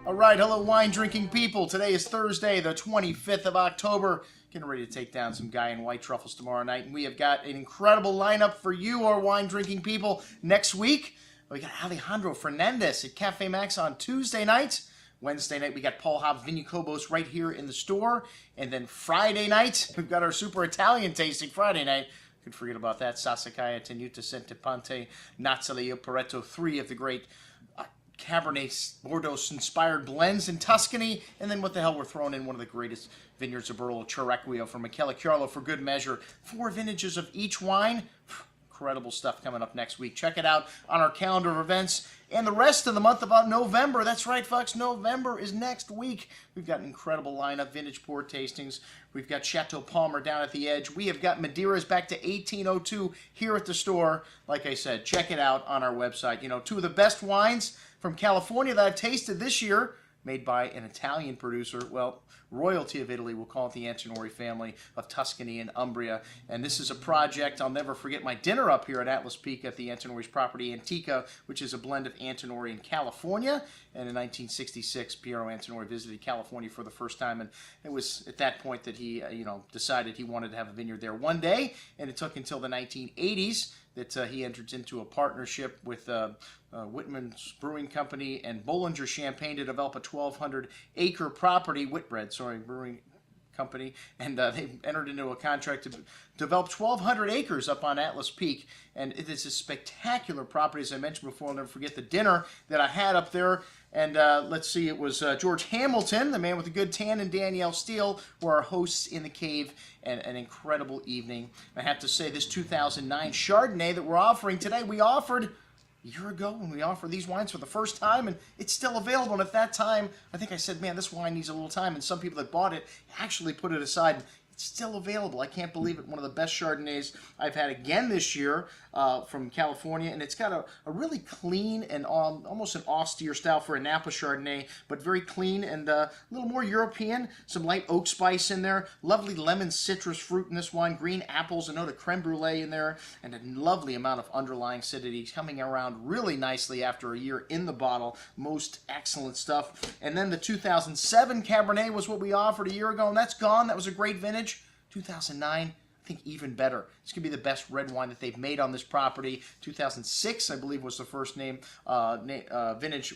All right, hello wine drinking people. Today is Thursday, the 25th of October. Getting ready to take down some Guy and White truffles tomorrow night. And we have got an incredible lineup for you, our wine drinking people. Next week, we got Alejandro Fernandez at Cafe Max on Tuesday night. Wednesday night, we got Paul Hobbs Vinicobos right here in the store. And then Friday night, we've got our super Italian tasting Friday night. Could forget about that. Sassicaia, Tenuta, Centipante, Nazzoleo, Pareto, three of the great Cabernet Bordeaux-inspired blends in Tuscany, and then what the hell, we're throwing in one of the greatest vineyards of Barolo, Cerrequio from Michele Chiarlo for good measure. 4 vintages of each wine. Incredible stuff coming up next week. Check it out on our calendar of events. And the rest of the month of November, that's right, folks, November is next week. We've got an incredible lineup, vintage pour tastings. We've got Chateau Palmer down at the edge. We have got Madeiras back to 1802 here at the store. Like I said, check it out on our website. You know, 2 of the best wines from California that I've tasted this year, made by an Italian producer, well, royalty of Italy, we'll call it the Antinori family of Tuscany and Umbria. And this is a project, I'll never forget my dinner up here at Atlas Peak at the Antinori's property, Antica, which is a blend of Antinori and California. And in 1966, Piero Antinori visited California for the first time, and it was at that point that he, decided he wanted to have a vineyard there one day, and it took until the 1980s that he entered into a partnership with Whitman's Brewing Company and Bollinger Champagne to develop a 1,200-acre property, Brewing Company, and they entered into a contract to develop 1,200 acres up on Atlas Peak, and it is a spectacular property. As I mentioned before, I'll never forget the dinner that I had up there, and let's see, it was George Hamilton, the man with the good tan, and Danielle Steele were our hosts in the cave, and an incredible evening. I have to say, this 2009 Chardonnay that we're offering today, we offered a year ago when we offered these wines for the first time, and it's still available. And at that time, I think I said, man, this wine needs a little time, and some people that bought it actually put it aside. It's still available. I can't believe it. One of the best Chardonnays I've had again this year from California, and it's got a really clean and almost an austere style for a Napa Chardonnay, but very clean and a little more European. Some light oak spice in there, lovely lemon citrus fruit in this wine, green apples, a note of creme brulee in there, and a lovely amount of underlying acidity coming around really nicely after a year in the bottle. Most excellent stuff. And then the 2007 Cabernet was what we offered a year ago, and that's gone. That was a great vintage. 2009, I think even better. It's going to be the best red wine that they've made on this property. 2006, I believe, was the first vintage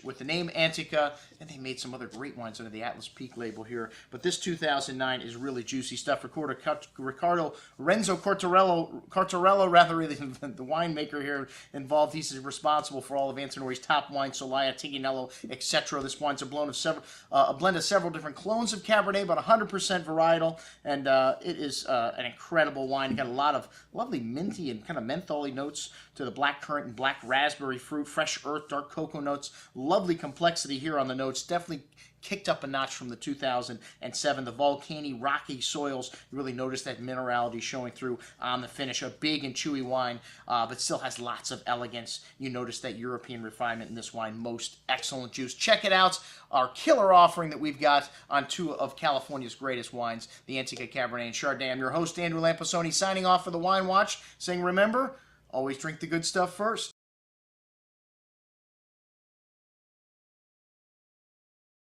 with the name Antica, and they made some other great wines under the Atlas Peak label here. But this 2009 is really juicy stuff. Ricardo Renzo Cortarello, rather, the winemaker here involved, he's responsible for all of Antinori's top wines, Solaya, Tignanello, etc. This wine's a blend of several different clones of Cabernet, about 100% varietal, and it is an incredible wine. You got a lot of lovely minty and kind of mentholy notes to the black currant and black raspberry fruit, fresh earth, dark cocoa notes, lovely complexity here on the notes, definitely kicked up a notch from the 2007. The volcanic rocky soils, you really notice that minerality showing through on the finish. A big and chewy wine, but still has lots of elegance. You notice that European refinement in this wine. Most excellent juice. Check it out. Our killer offering that we've got on 2 of California's greatest wines, the Antica Cabernet and Chardonnay. I'm your host, Andrew Lamposoni, signing off for the Wine Watch, saying remember, always drink the good stuff first.